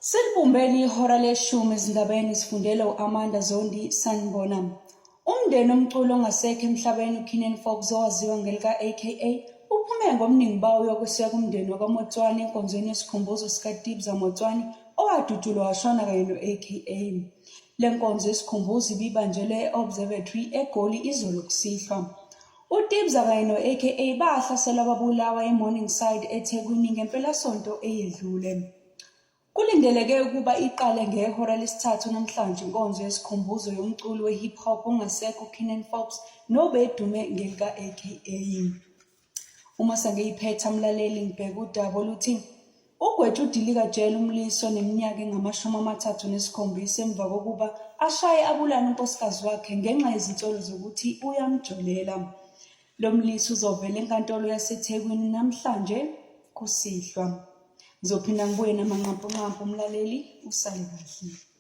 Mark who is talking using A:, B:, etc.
A: Selibumbeni ihora leshumi ezindabeni zifundela u-Amanda Zondi Sanibona. Umndeni omculo ongasekho emhlabeni uKenan Fox owaziwa ngelika aka uphume ngomningi bawo yokusiya kumndeni wakwaMotsoane enkonzweni yesikhumbuzo sikaDibza Motsoane owadutshulwa washona kanye no-aka. Le nkonzo yesikhumbuzo ibibanjelwe e-Observatory eGoli izolo kusihlwa. uDibza kanye no-aka bahlaselwa babulawa eMorningside eThekwini ngempelasonto eyedlule. Kulindeleke ukuba iqale ngehora lesithathu namhlanje inkonzo yesikhumbuzo yomculi we-hip hop ongasekho uKenan Fox nobedume ngelika aka. Uma sengiyiphetha mlaleli ngibheka udaba oluthi ugwetshe udilika jele uMliso neminyaka engama-37 emva kokuba ashaye abulala unkosikazi wakhe ngenxa yezinsolo zokuthi uyamjolela. Lo Mliso uzovela enkantolo yaseThekwini namhlanje kusihlwa. Ngizophinda ngibuye namanqampunqampu umlaleli usale kahle.